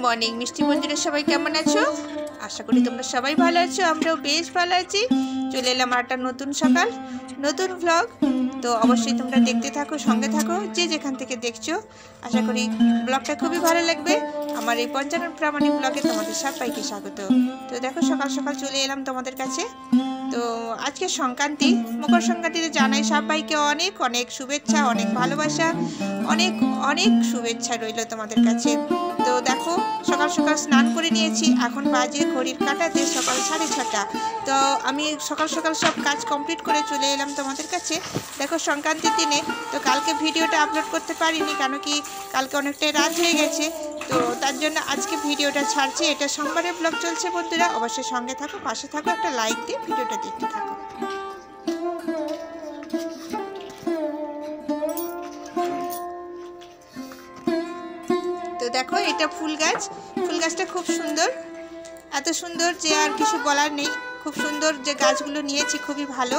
Morning মিষ্টি বন্ধুরা, সবাই কেমন আছো? আশা করি তোমরা সবাই ভালো আছো। আমরাও বেশ ভালো আছি। চলে এলাম একটা নতুন সকাল, নতুন ভ্লগ। তো অবশ্যই তোমরা দেখতে থাকো, সঙ্গে থাকো, যে যেখান থেকে দেখছো। আশা করি ব্লগটা খুবই ভালো লাগবে। আমার এই পঞ্চানন প্রামাণিক ব্লগে তোমাদের সবাইকে স্বাগত। তো দেখো, সকাল সকাল চলে এলাম তোমাদের কাছে। তো আজকে সংক্রান্তি, মকর সংক্রান্তিতে জানাই সবাইকে অনেক অনেক শুভেচ্ছা, অনেক ভালোবাসা, অনেক অনেক শুভেচ্ছা রইল তোমাদের কাছে। তো দেখো, সকাল সকাল স্নান করে নিয়েছি। এখন বাজে ঘড়ির কাঁটাতে সকাল 6:30। তো আমি সকাল সকাল সব কাজ কমপ্লিট করে চলে এলাম তোমাদের কাছে। দেখো, সংক্রান্তির দিনে তো কালকে ভিডিওটা আপলোড করতে পারিনি, কেন কি কালকে অনেকটাই রাত হয়ে গেছে। তো তার জন্য আজকে ভিডিওটা ছাড়ছি। এটা সোমবারের ব্লগ চলছে বন্ধুরা, অবশ্যই সঙ্গে থাকো, পাশে থাকো, একটা লাইক দিয়ে ভিডিওটা দেখতে থাকো। তো দেখো, এটা ফুল গাছ। ফুল গাছটা খুব সুন্দর, এত সুন্দর যে আর কিছু বলার নেই। খুব সুন্দর যে গাছগুলো নিয়েছি, খুবই ভালো।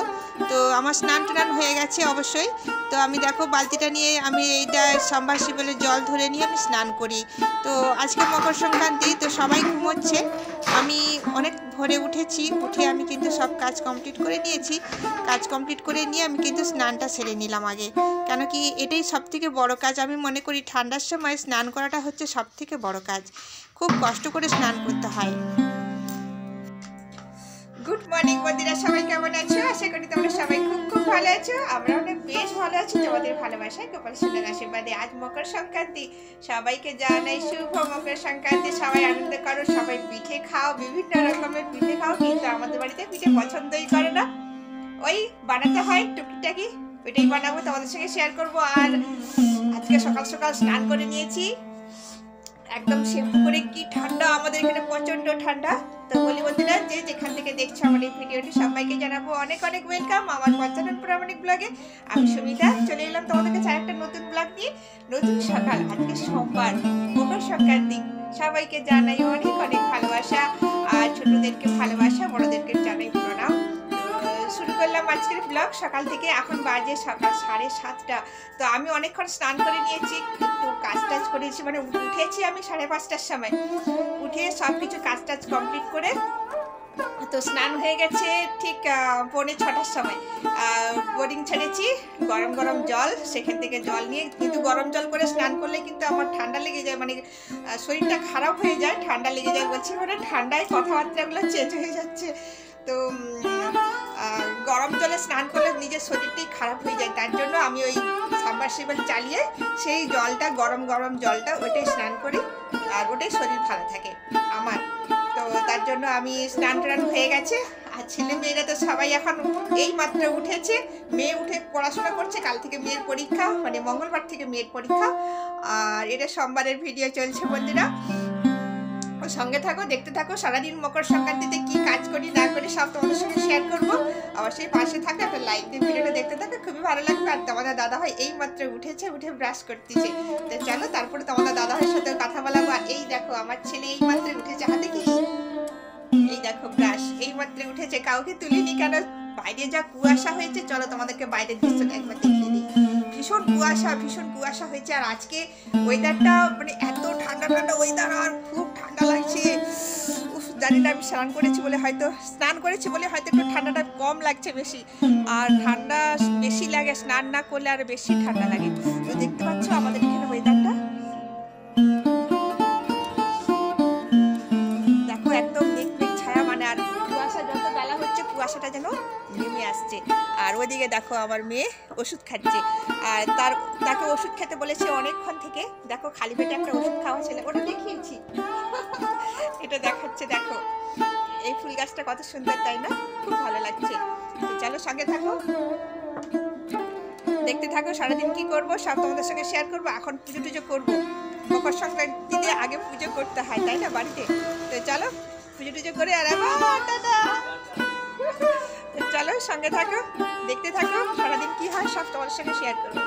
তো আমার স্নান টান হয়ে গেছে অবশ্যই। তো আমি দেখো বালতিটা নিয়ে আমি এইটা সাবমার্সিবলে জল ধরে নিয়ে আমি স্নান করি। তো আজকে মকর সংক্রান্তি, তো সবাই ঘুমোচ্ছে। আমি অনেক ভোরে উঠেছি, উঠে আমি কিন্তু সব কাজ কমপ্লিট করে নিয়েছি। কাজ কমপ্লিট করে নিয়ে আমি কিন্তু স্নানটা সেরে নিলাম আগে, কেন কি এটাই সবথেকে বড় কাজ। আমি মনে করি ঠান্ডার সময় স্নান করাটা হচ্ছে সবথেকে বড় কাজ। খুব কষ্ট করে স্নান করতে হয়। গুড মর্নিং বন্ধুরা, সবাই কেমন আছো? আশা করি তোমরা সবাই খুব খুব ভালো আছো। আমরা অনেক বেশ ভালো আছি তোমাদের ভালোবাসায়, গোপাল সোনার আশীর্বাদে। আজ মকর সংক্রান্তি, সবাইকে জানাই শুভ মকর সংক্রান্তি। সবাই আনন্দ করো, সবাই পিঠে খাও, বিভিন্ন রকমের পিঠে খাও। কিন্তু আমাদের বাড়িতে পিঠে পছন্দই করে না, ওই বানাতে হয় টুকিটাকি, ওইটাই বানাবো, তোমাদের সঙ্গে শেয়ার করবো। আর আজকে সকাল সকাল স্নান করে নিয়েছি, একদম শ্যাম্পু করে। কি ঠান্ডা আমাদের এখানে, প্রচন্ড ঠান্ডা। তো বলি বন্ধুরা, যে যেখান থেকে দেখছো আমার এই ভিডিওটি, সবাইকে জানাবো অনেক অনেক ওয়েলকাম আমার পঞ্চানন প্রামাণিক ব্লগে। আমি সুমিতা চলে এলাম তোমাদের কাছে একটা নতুন ব্লগ নিয়ে। নতুন সকাল, আজকে সোমবার, মকর সংক্রান্তি। সবাইকে জানাই অনেক অনেক ভালোবাসা, আর ছোটদেরকে ভালোবাসা, বড়দেরকে জানাই প্রণাম। শুরু করলাম আজকের ব্লগ সকাল থেকে। এখন বাজে সকাল 7:30। তো আমি অনেকক্ষণ স্নান করে নিয়েছি, একটু কাজ টাজ করেছি, মানে উঠেছি আমি 5:30টার সময়। উঠে সব কিছু কাজ টাজ কমপ্লিট করে তো স্নান হয়ে গেছে ঠিক 5:45টার সময়। বোরিং ছেড়েছি, গরম গরম জল, সেখান থেকে জল নিয়ে, কিন্তু গরম জল করে স্নান করলে কিন্তু আমার ঠান্ডা লেগে যায়, মানে শরীরটা খারাপ হয়ে যায়, ঠান্ডা লেগে যায়। বলছি মানে ঠান্ডায় কথাবার্তাগুলো চেঞ্জ হয়ে যাচ্ছে। তো গরম জলে স্নান করলে নিজের শরীরটাই খারাপ হয়ে যায়। তার জন্য আমি ওই সাবমার্সিবল চালিয়ে সেই জলটা, গরম গরম জলটা, ওইটাই স্নান করি, আর ওটাই শরীর ভালো থাকে আমার। তো তার জন্য আমি স্নান টান হয়ে গেছে। আর ছেলে মেয়েরা তো সবাই এখন এই মাত্র উঠেছে। মেয়ে উঠে পড়াশোনা করছে, কাল থেকে মেয়ের পরীক্ষা, মানে মঙ্গলবার থেকে মেয়ের পরীক্ষা। আর এটা সোমবারের ভিডিও চলছে বন্ধুরা, সঙ্গে থাকো, দেখতে থাকো। সারাদিন মকর সংক্রান্তিতে কি কাজ করি না করি সব তোমাদের সঙ্গে শেয়ার করবো। অবশ্যই পাশে থাকো, একটা লাইক দিয়ে ভিডিওটা দেখতে থাকো, খুবই ভালো লাগবে। আর তোমাদের দাদা ভাই এই মাত্র উঠেছে, উঠে ব্রাশ করতেছে। তো চলো, তারপরে তোমাদের দাদা ভাইয়ের সাথে কথা বলাবো। আর এই দেখো, আমার ছেলে এই মাত্র উঠেছে, হাতে কি এই দেখো ব্রাশ, এই মাত্র উঠেছে, কাউকে তুলিনি, কেন বাইরে যা কুয়াশা হয়েছে। চলো তোমাদেরকে বাইরের দৃশ্যটা একবার দেখিয়ে দিই। ভীষণ কুয়াশা, ভীষণ কুয়াশা হয়েছে। আর আজকে ওয়েদারটা মানে এত ঠান্ডা ঠান্ডা ওয়েদার, আর খুব ঠান্ডা লাগছে। জানি না, আমি স্নান করেছি বলে হয়তো একটু ঠান্ডাটা কম লাগছে বেশি। আর ঠান্ডা বেশি লাগে স্নান না করলে, আর বেশি ঠান্ডা লাগে। তো দেখতে পাচ্ছ আমাদের এখানে ওয়েদারটা, দেখো একদম মেঘ মেঘ ছায়া, মানে আর কুয়াশা, যত বেলা হচ্ছে কুয়াশাটা যেন নেমে আসছে। আর ওইদিকে দেখো আমার মেয়ে ওষুধ খাচ্ছে, আর তাকে ওষুধ খেতে বলেছে অনেকক্ষণ থেকে। দেখো খালি পেটে একটা ওষুধ খাওয়া ছেলে, ওটা দেখিয়েছি, এটা দেখাচ্ছে। দেখো এই ফুল গাছটা কত সুন্দর, তাই না? খুব ভালো লাগছে। তো চলো সঙ্গে থাকো, দেখতে থাকো। সারাদিন কি করবো সব তোমাদের সঙ্গে শেয়ার করবো। এখন পুজো টুজো করবো, মকর সংক্রান্তিতে আগে পুজো করতে হয়, তাই না, বাড়িতে। তো চলো পুজো টুজো করে, আর চলো সঙ্গে থাকো, দেখতে থাকো। সারাদিন কি হয় সব তোমাদের সঙ্গে শেয়ার করবো।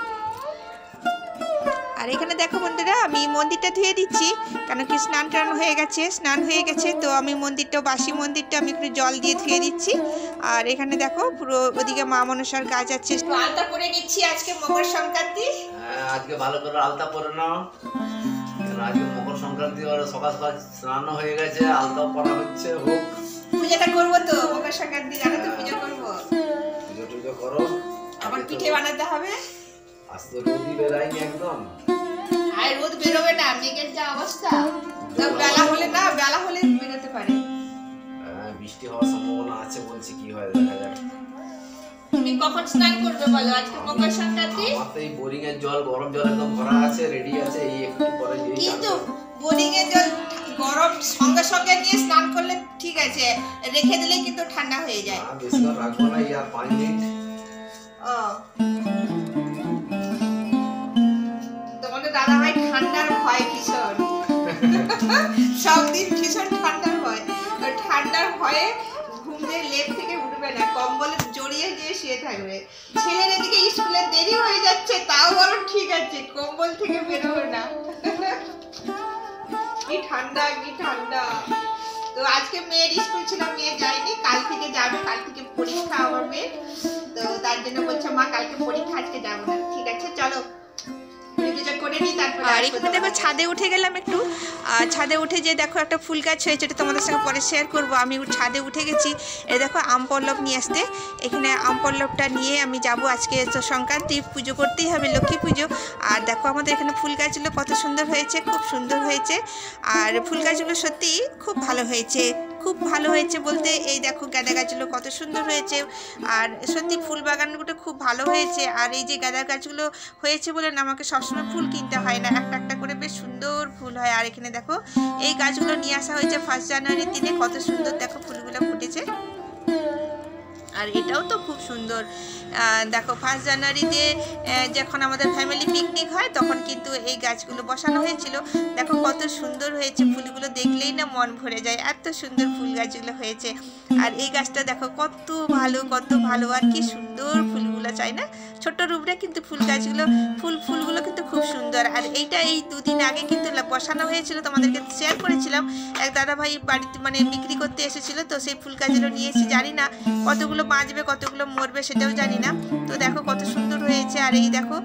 আর এখানে দেখো বন্ধুরা, আমি মন্দিরটা ধুয়ে দিচ্ছি, কেন কি স্নান টান হয়ে গেছে। তো আমি মন্দিরটা, বাসি মন্দিরটা আমি একটু জল দিয়ে ধুয়ে দিচ্ছি। আর এখানে দেখো পুরো ওদিকে মা মনসার কাজ আছে, আলতা পরে নিচ্ছি। আজকে মকর সংক্রান্তি, আজকে ভালো করে আলতা পরে নাও, আজকে মকর সংক্রান্তি আর সকাল সকাল স্নান হয়ে গেছে, আলতা পরা হচ্ছে। হোক, পূজাটা করবো তো, মকর সংক্রান্তি জানো তো, পুজো করবো। পুজো টুজো করো, আবার পিঠে বানাতে হবে। আজ তো রোদই বেরায়নি একদম। আর রোদ বেরোবে না, মেঘের যা অবস্থা। তো বেলা হলে বেরোতে পারে। বৃষ্টি হওয়ার সম্ভাবনা আছে বলছি, কি হয় দেখা যাক। তুমি কখন স্নান করবে বলো? আজকে মকর সংক্রান্তি। আমার তো এই বোরিং এর জল, গরম জল একদম ভরা আছে, রেডি আছে। এই একটু পরে কিন্তু বোরিং এর জল গরম সঙ্গে সঙ্গে নিয়ে স্নান করলে ঠিক আছে, রেখে দিলে কিন্তু ঠান্ডা হয়ে যায়। বেশিক্ষণ রাখবো না, ইয়ার 5 মিনিট। ও তোমাদের দাদা ভাই ঠান্ডার ভয় ভীষণ। সব দিন ভীষণ ঠান্ডার ভয়। ঠান্ডার ভয়ে ঘুম দিয়ে লেপ থেকে উঠবে না, কম্বলে জড়িয়ে দিয়ে শুয়ে থাকবে। ছেলের এদিকে স্কুলে দেরি হয়ে যাচ্ছে, তাও বলো ঠিক আছে, কম্বল থেকে বেরোবে না। কি ঠান্ডা, কি ঠান্ডা। তো আজকে মেয়ের স্কুল ছিল, মেয়ে যায়নি, কাল থেকে যাবে। কাল থেকে পরীক্ষা আমার মেয়ের, তো তার জন্য বলছে মা কালকে পরীক্ষা, আজকে যাবো না। ঠিক আছে চলো আর এখানে দেখো ছাদে উঠে গেলাম একটু। আর ছাদে উঠে যে দেখো একটা ফুল গাছ হয়েছে, এটা তোমাদের সঙ্গে পরে শেয়ার করবো। আমি ছাদে উঠে গেছি, এই দেখো আম পল্লব নিয়ে আসতে। এখানে আম পল্লবটা নিয়ে আমি যাব। আজকে তো সংক্রান্তি, পুজো করতেই হবে, লক্ষ্মী পুজো। আর দেখো আমাদের এখানে ফুল গাছগুলো কত সুন্দর হয়েছে, খুব সুন্দর হয়েছে। আর ফুল গাছগুলো সত্যি খুব ভালো হয়েছে, খুব ভালো হয়েছে বলতে এই দেখো গাঁদা গাছগুলো কত সুন্দর হয়েছে। আর সত্যি ফুল বাগানগুলো খুব ভালো হয়েছে। আর এই যে গাঁদা গাছগুলো হয়েছে বলে না আমাকে সবসময় ফুল কিনতে হয় না, একটা একটা করে বেশ সুন্দর ফুল হয়। আর এখানে দেখো এই গাছগুলো নিয়ে আসা হয়েছে 1 জানুয়ারির দিনে, কত সুন্দর দেখো ফুলগুলো ফুটেছে। আর এটাও তো খুব সুন্দর। দেখো 1 জানুয়ারিতে যখন আমাদের ফ্যামিলি পিকনিক হয় তখন কিন্তু এই গাছগুলো বসানো হয়েছিল। দেখো কত সুন্দর হয়েছে, ফুলগুলো দেখলেই না মন ভরে যায়, এত সুন্দর ফুল গাছগুলো হয়েছে। আর এই গাছটা দেখো কত ভালো, কত ভালো, আর কি সুন্দর ফুলগুলো, চাই না? ছোট্ট রূপরে কিন্তু ফুল গাছগুলো, ফুলগুলো কিন্তু খুব সুন্দর। আর এইটা এই 2 দিন আগে কিন্তু বসানো হয়েছিল, তোমাদেরকে শেয়ার করেছিলাম। এক দাদাভাই বাড়িতে মানে বিক্রি করতে এসেছিল, তো সেই ফুল গাছগুলো নিয়ে এসে জানি না কতগুলো বাঁচবে কতগুলো মরবে সেটাও জানি না। তো দেখো কত সুন্দর হয়েছে। আর এই দেখো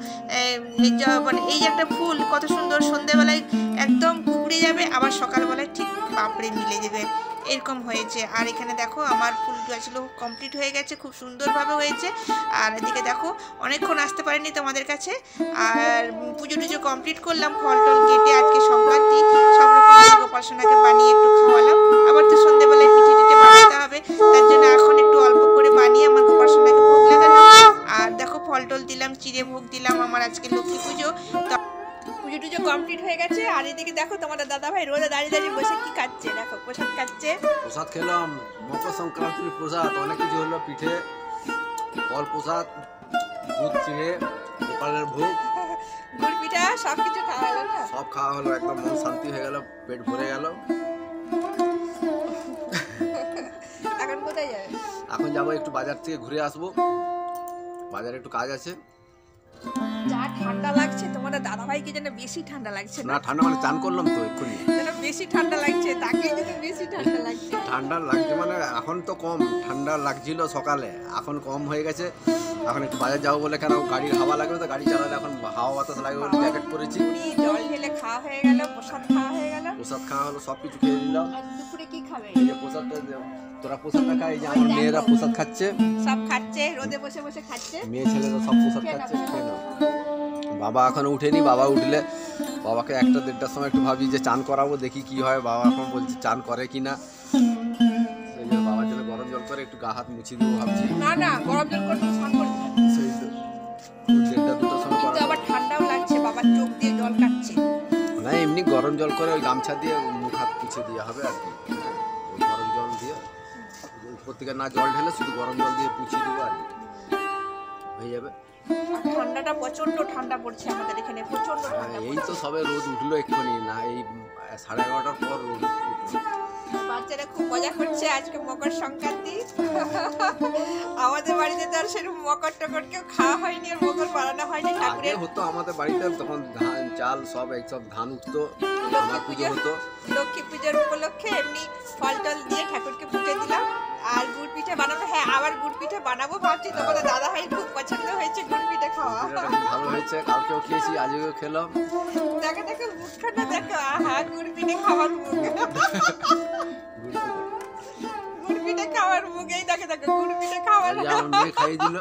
মানে এই একটা ফুল কত সুন্দর, সন্ধ্যেবেলায় একদম কুকড়ে যাবে, আবার সকালবেলায় ঠিক পাপড়ে মিলে যাবে, এরকম হয়েছে। আর এখানে দেখো আমার ফুল গাছগুলো কমপ্লিট হয়ে গেছে, খুব সুন্দরভাবে হয়েছে। আর এদিকে দেখো অনেকক্ষণ আসতে পারিনি তোমাদের কাছে। আর পুজো টুজো কমপ্লিট করলাম, ফল টল কেটে, আজকে সংক্রান্তি, সব রকম গোপাল সোনাকে বানিয়ে একটু খাওয়ালাম। আবার তো সন্ধ্যেবেলায় পিঠে টিঠে বানাতে হবে, তার জন্য এখন একটু অল্প করে বানিয়ে আমার গোপাল সোনাকে ভোগ লাগালাম। আর দেখো ফল টল দিলাম, চিড়ে ভোগ দিলাম, আমার আজকে লক্ষ্মী পুজো। পুজো টুজো কমপ্লিট হয়ে গেছে। আর এদিকে দেখো তোমাদের দাদা ভাই রোদে দাঁড়িয়ে দাঁড়িয়ে বসে কি খাচ্ছে, দেখো প্রসাদ খাচ্ছে। প্রসাদ খেলাম, মকর সংক্রান্তির প্রসাদ, অনেক কিছু হলো, পিঠে, ফল প্রসাদ, দুধ, চিড়ে, গোপালের ভোগ, গুড় পিঠা, সব কিছু খাওয়া হলো না? সব খাওয়া হলো, একদম মন শান্তি হয়ে গেল, পেট ভরে গেল। এখন কোথায় যাবে? এখন যাবো একটু বাজার থেকে ঘুরে আসবো, বাজারে একটু কাজ আছে। যা ঠান্ডা লাগছে, তোমাদের দাদা ভাইকে যেন বেশি ঠান্ডা লাগছে না? ঠান্ডা মানে চান করলাম তো এক্ষুনি, যেন বেশি ঠান্ডা লাগছে, তাকে যেন বেশি ঠান্ডা লাগছে। ঠান্ডা লাগছে মানে এখন তো কম, ঠান্ডা লাগছিল সকালে, এখন কম হয়ে গেছে। এখন একটু বাজার যাবো বলে, কেন গাড়ির হাওয়া লাগবে তো, গাড়ি চালালে এখন হাওয়া বাতাস লাগবে বলে জ্যাকেট পরেছি। জল ঢেলে খাওয়া হয়ে গেল, প্রসাদ খাওয়া হয়ে গেল, প্রসাদ খাওয়া হলো, সব কিছু খেয়ে নিলাম। আর দুপুরে কি খাবে? এই যে প্রসাদটা, তোরা প্রসাদটা খাই, যে আমার মেয়েরা প্রসাদ খাচ্ছে, সব খাচ্ছে, রোদে বসে বসে খাচ্ছে, মেয়ে ছেলেরা সব প্রসাদ খাচ্ছে। খেয়ে নাও। বাবা এখনো উঠেনি, বাবা উঠলে বাবাকে 1টা-1.5টার সময় একটু ভাবি যে চান করাবো, দেখি কি হয়। বাবা এখন বলছে চান করে কিনা, সেই জন্য বাবার জন্য গরম জল করে একটু গা হাত মুছিয়ে দেবো ভাবছি। না গরম জল করে স্নান করবে, সেই তো 1.5-2টার সময় কিন্তু আবার ঠান্ডাও লাগছে, বাবার চোখ দিয়ে জল কাটছে। না, এমনি গরম জল করে ওই গামছা দিয়ে মুখ হাত মুছে দেওয়া হবে আর কি। গরম জল দিয়ে উপর থেকে না জল ঢেলে শুধু গরম জল দিয়ে পুছিয়ে দেবো আর কি, হয়ে যাবে। ঠান্ডাটা প্রচন্ড ঠান্ডা পড়ছে আমাদের এখানে, প্রচন্ড ঠান্ডা। এই তো সবে রোদ উঠলো এক্ষুনি, না এই 11:30টার পর রোদ উঠলো। বাচ্চারা খুব মজা করছে, আজকে মকর সংক্রান্তি। আমাদের বাড়িতে তো আর সেরকম মকর টকর কেউ খাওয়া হয়নি, আর মকর বানানো হয়নি। ঠাকুরের হতো আমাদের বাড়িতে, তখন ধান চাল সব এইসব ধান উঠতো, আমার পুজো হতো। লক্ষ্মী পুজোর উপলক্ষে এমনি ফল টল দিয়ে ঠাকুরকে পুজো দিলাম। আর গুড় পিঠা বানাবো। হ্যাঁ, আবার গুড় পিঠা বানাবো ভাবছি। তোমাদের দাদা ভাই খুব পছন্দ হয়েছে গুড় পিঠা খাওয়া। পিঠাটা খুব ভালো হয়েছে, কালকেও খেয়েছি, আজকেও খেলাম। দেখো দেখো মুখখানা দেখো, আহা গুড় পিঠা খাওয়ার মুখ। গুড় পিঠা খাওয়ার মুখ, এই দেখো দেখো গুড় পিঠা খাওয়ার। এই যে আমার মেয়ে খাইয়ে দিল,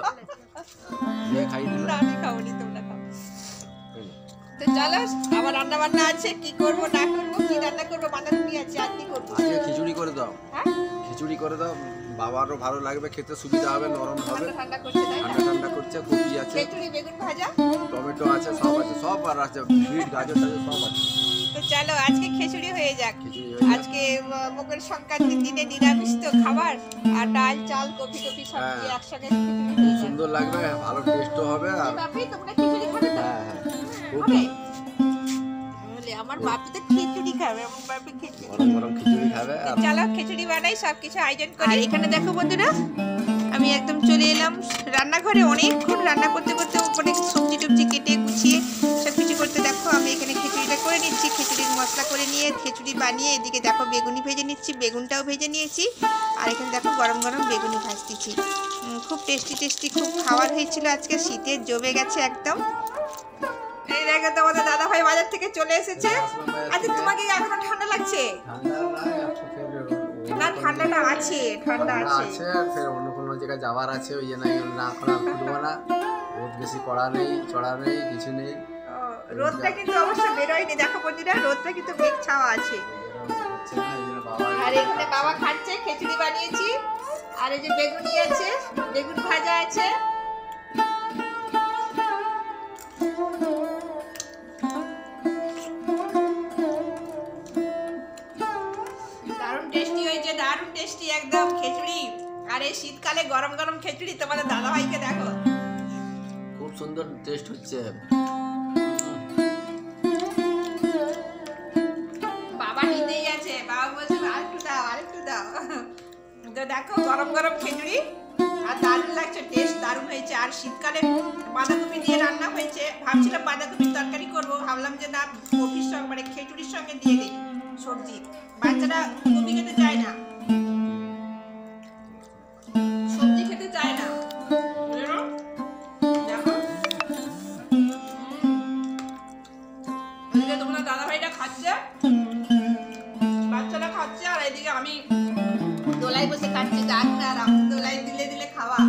মেয়ে খাইয়ে দিল। না, আমি খাওনি, তোমরা খাও। তো চলো, আবার রান্না বান্না আছে, কি করবো না করবো, কি রান্না করবো, বাঁধাকপি আছে, আর কি করবো। আজকে খিচুড়ি করে দাও, হ্যাঁ, খিচুড়ি করে দাও, বাবারও ভালো লাগবে, খেতে সুবিধা হবে, নরম হবে। ঠান্ডা ঠান্ডা করছে তাই না? ঠান্ডা ঠান্ডা করছে, কপি আছে, খিচুড়ি, বেগুন ভাজা, টমেটো আছে, সব আছে, সব আর আছে, বিট গাজর টাজর সব আছে। তো চলো আজকে খিচুড়ি হয়ে যাক। খিচুড়ি হয়ে যাক। আজকে মকর সংক্রান্তির দিনে নিরামিষ তো খাবার, আর ডাল চাল কপি টপি সব হ্যাঁ। দিয়ে একসঙ্গে খিচুড়ি হয়ে যাক। সুন্দর লাগবে, ভালো টেস্টও হবে। আর বাপি, তোমরা খিচুড়ি খাবে তো? হ্যাঁ হ্যাঁ, খুব হবে? বলে, আমার বাপি তো খিচুড়ি খাবে, আমার বাপি খিচুড়ি। গরম গরম খিচুড়ি খাবে। আর চলো খিচুড়ি বানাই, সবকিছু আয়োজন করি। আর এখানে দেখো বন্ধুরা, আমি একদম চলে এলাম রান্নাঘরে। অনেকক্ষণ রান্না করতে করতে অনেক সবজি টবজি কেটে গুছিয়ে সবকিছু করতে, দেখো আমি এখানে খিচুড়িটা করে নিচ্ছি। খিচুড়ির মশলা করে নিয়ে খিচুড়ি বানিয়ে এদিকে দেখো বেগুনি ভেজে নিচ্ছি, বেগুনটাও ভেজে নিয়েছি। আর এখানে দেখো গরম গরম বেগুনি ভাজতেছি। খুব টেস্টি টেস্টি খুব খাবার হয়েছিল আজকে, শীতে জমে গেছে একদম। এই দেখো তোমাদের দাদা ভাই বাজার থেকে চলে এসেছে। আচ্ছা, তোমাকে এখনো ঠান্ডা লাগছে? ঠান্ডা লাগে, আর ফের না, ঠান্ডাটা আছে, ঠান্ডা আছে। ফের অন্য কোনো জায়গায় যাওয়ার আছে, ওই জন্য না এখন আর খুলবো না। রোদ বেশি কড়া নেই, চড়া নেই, কিছু নেই। রোদটা কিন্তু অবশ্য বেরোয়নি, দেখো বন্ধুরা, রোদটা কিন্তু মেঘ ছাওয়া আছে। হচ্ছে না, এই জন্য বাবা আর এখানে বাবা খাচ্ছে, খিচুড়ি বানিয়েছি। আর এই যে বেগুনি আছে, বেগুন ভাজা আছে। দারুণ টেস্টি হয়েছে, দারুণ টেস্টি একদম খিচুড়ি। আর এই শীতকালে গরম গরম খিচুড়ি, তোমাদের দাদা ভাইকে দেখো। খুব সুন্দর টেস্ট হচ্ছে। বাবা নিতেই আছে, বাবা বলছে আরেকটু দাও, আরেকটু দাও। তো দেখো গরম গরম খিচুড়ি, আর দারুণ লাগছে, টেস্ট দারুণ হয়েছে। আর শীতকালে বাঁধাকপি দিয়ে রান্না হয়েছে। ভাবছিলাম বাঁধাকপির তরকারি করব, ভাবলাম যে না, কপির সঙ্গে মানে খিচুড়ির সঙ্গে দিয়ে দিই সবজি। বাচ্চারা কপি খেতে চায় না, সবজি খেতে চায় না। দেখো এদিকে তোমরা দাদা ভাইটা খাচ্ছে, বাচ্চারা খাচ্ছে, আর এদিকে আমি দোলায় বসে খাচ্ছি। দারুণ আরাম, দোলায় দিলে দিলে খাওয়া।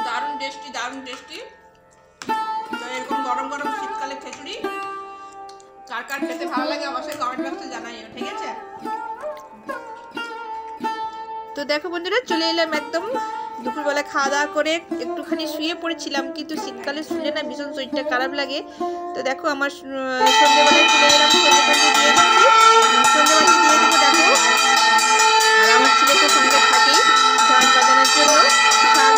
দারুণ টেস্টি, দারুণ টেস্টি। তো এরকম গরম গরম শীতকালে খিচুড়ি কার কার খেতে ভালো লাগে অবশ্যই কমেন্ট বক্সে জানাইও, ঠিক আছে? তো দেখো বন্ধুরা, চলে এলাম একদম দুপুরবেলা খাওয়া দাওয়া করে একটুখানি শুয়ে পড়েছিলাম, কিন্তু শীতকালে শুলে না ভীষণ শরীরটা খারাপ লাগে। তো দেখো আমার সন্ধ্যেবেলায় চলে এলাম, সন্ধ্যেবাতি দিয়ে দিচ্ছি, সন্ধ্যেবাতি দিয়ে দেবো দেখো। আর আমার ছেলে তো সঙ্গে থাকেই ঝাঁট বাজানোর জন্য, শাক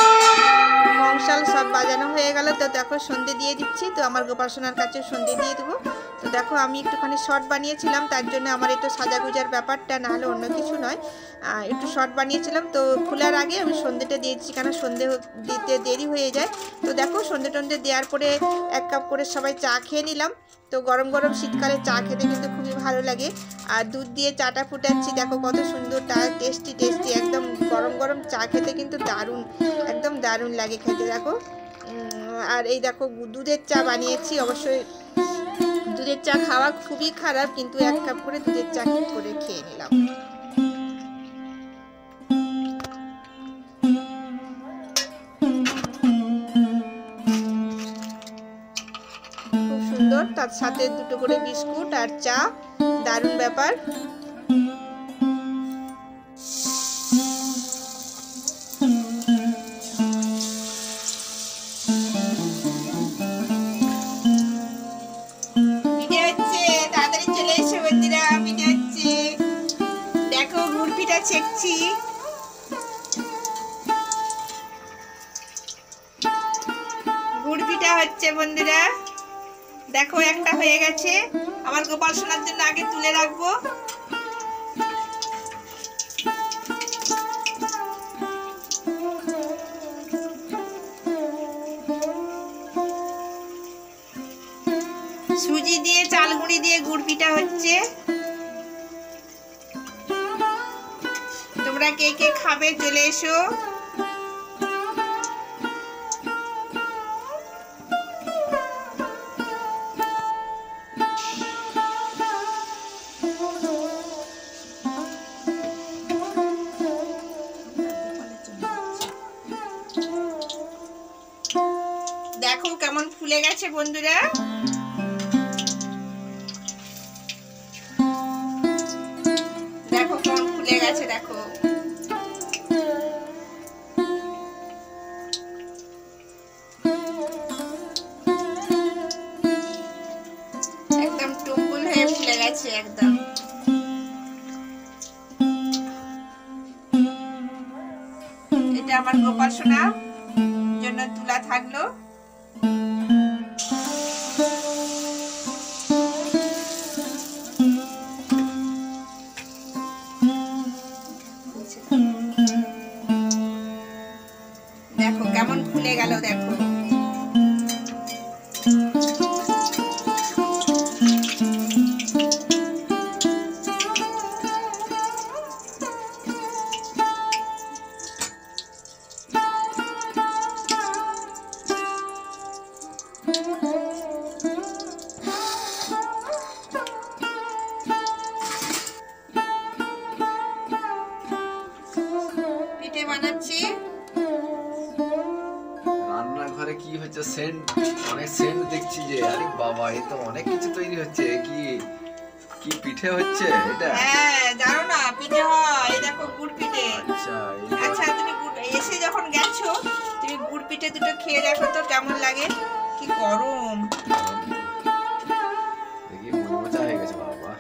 মশাল সব বাজানো হয়ে গেল। তো দেখো সন্ধে দিয়ে দিচ্ছি, তো আমার গোপাল সোনার কাছে সন্ধে দিয়ে দেবো। তো দেখো আমি একটুখানি শর্ট বানিয়েছিলাম, তার জন্য আমার একটু সাজাগুজার ব্যাপারটা, না হলে অন্য কিছু নয়। একটু শর্ট বানিয়েছিলাম, তো খোলার আগে আমি সন্ধেটা দিয়েছি, কারণ সন্ধে দিতে দেরি হয়ে যায়। তো দেখো সন্ধে টন্ধে দেওয়ার পরে 1 কাপ করে সবাই চা খেয়ে নিলাম। তো গরম গরম শীতকালে চা খেতে কিন্তু খুবই ভালো লাগে। আর দুধ দিয়ে চাটা ফুটাচ্ছি, দেখো কত সুন্দর টেস্টি টেস্টি একদম গরম গরম চা খেতে কিন্তু দারুণ, একদম দারুণ লাগে খেতে। দেখো আর এই দেখো দুধের চা বানিয়েছি। অবশ্যই দুধের চা খাওয়া খুবই খারাপ, কিন্তু 1 কাপ করে দুধের চা করে খেয়ে নিলাম। খুব সুন্দর, তার সাথে 2টো করে বিস্কুট আর চা, দারুণ ব্যাপার। ছেঁকছি, গুড় পিঠা হচ্ছে বন্ধুরা। দেখো একটা হয়ে গেছে, আমার গোপাল সোনার জন্য আগে তুলে রাখবো। সুজি দিয়ে চাল গুঁড়ি দিয়ে গুড় পিঠা হচ্ছে। তোমরা কে কে খাবে চলে এসো। দেখো কেমন ফুলে গেছে বন্ধুরা। দেখো কেমন ফুলে গেছে, দেখো একদম টুম্বুল হয়ে ফুলে গেছে একদম। এটা আমার গোপাল সোনা জন্য তুলা থাকলো। দেখো কেমন ফুলে গেল, দেখো পিঠে বানাচ্ছি। রান্নাঘরে কি হচ্ছে, সেন্ট, অনেক সেন্ট দেখছি যে। আরে বাবা, এ তো অনেক কিছু তৈরি হচ্ছে। কি কি পিঠে হচ্ছে এটা? হ্যাঁ জানো না পিঠে হয়, এই দেখো গুড় পিঠে। আচ্ছা, আচ্ছা তুমি এসে যখন গেছো তুমি গুড় পিঠে দুটো খেয়ে দেখো তো কেমন লাগে। কি গরম, দেখি মজা হয়ে গেছে বাবা।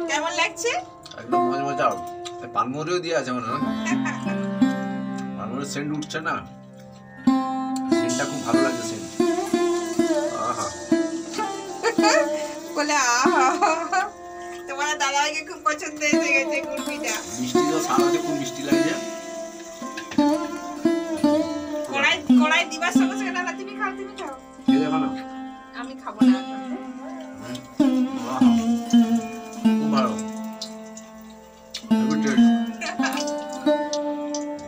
কেমন লাগছে? একদম মজা। পানমরিও দিয়ে আছে মনে হয়। পানমরির সেন্ট উঠছে না, সেন্টটা খুব ভালো লাগছে। সেন্ট আহা বলে আহা, তোমার দাদাকে খুব পছন্দ হয়ে গেছে গুড় পিঠা। মিষ্টি তো সারাতে খুব মিষ্টি লাগছে। কড়াই দিবার সঙ্গে সঙ্গে না তুমি খাও, তুমি খাও। খেয়ে দেখো না। আমি খাবো না এখন। আহা, খুব ভালো। হেভি টেস্ট,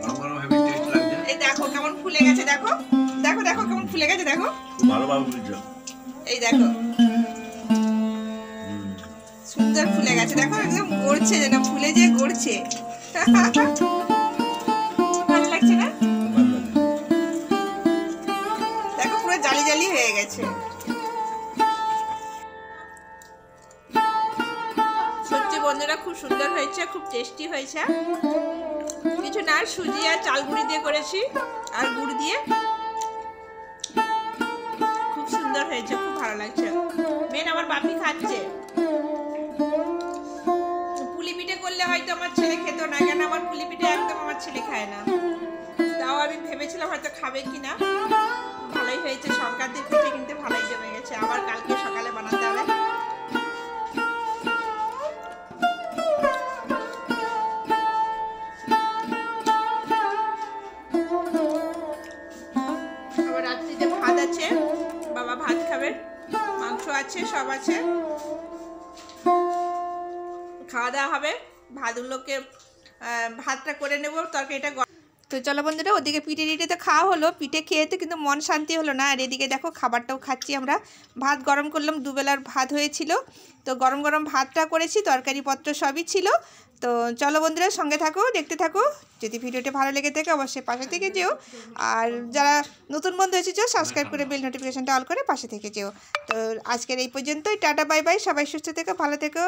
গরম গরম হেভি টেস্ট লাগছে। এই দেখো কেমন ফুলে গেছে, দেখো দেখো দেখো কেমন ফুলে গেছে, দেখো খুব ভালো ভালো বুঝছো। এই দেখো সুন্দর ফুলে গেছে, দেখো একদম গড়ছে যেন, ফুলে যে গড়ছে। ভালো লাগছে না? দেখো পুরো জালি জালি হয়ে গেছে। সত্যি বন্ধুরা খুব সুন্দর হয়েছে, খুব টেস্টি হয়েছে। কিছু না, সুজি আর চাল গুঁড়ি দিয়ে করেছি আর গুড় দিয়ে। খুব সুন্দর হয়েছে, খুব ভালো লাগছে। মেন আমার বাপি খাচ্ছে। পুলি পিঠে করলে হয়তো আমার ছেলে খেত না, কেন আমার পুলি পিঠে একদম আমার ছেলে খায় না। তাও আমি ভেবেছিলাম হয়তো খাবে কিনা। ভালোই হয়েছে, সংক্রান্তির পিঠে কিন্তু ভালোই জমে গেছে। আবার কালকে সকালে বানাতে হবে। আবার রাত্রিতে ভাত আছে, বাবা ভাত খাবে, মাংস আছে, সব আছে, খাওয়া দাওয়া হবে। ভাতগুলোকে ভাতটা করে নেব, তরকারিটা। তো চলো বন্ধুরা, ওদিকে পিঠে টিঠে তো খাওয়া হলো। পিঠে খেয়ে তো কিন্তু মন শান্তি হলো না। আর এদিকে দেখো খাবারটাও খাচ্ছি আমরা। ভাত গরম করলাম, দুবেলার ভাত হয়েছিল, তো গরম গরম ভাতটা করেছি, তরকারিপত্র সবই ছিল। তো চলো বন্ধুরা, সঙ্গে থাকো, দেখতে থাকো। যদি ভিডিওটা ভালো লেগে থাকে অবশ্যই পাশে থেকে যেও। আর যারা নতুন বন্ধু এসেছো সাবস্ক্রাইব করে বেল নোটিফিকেশনটা অল করে পাশে থেকে যেও। তো আজকের এই পর্যন্তই, টাটা বাই বাই। সবাই সুস্থ থেকো, ভালো থেকো।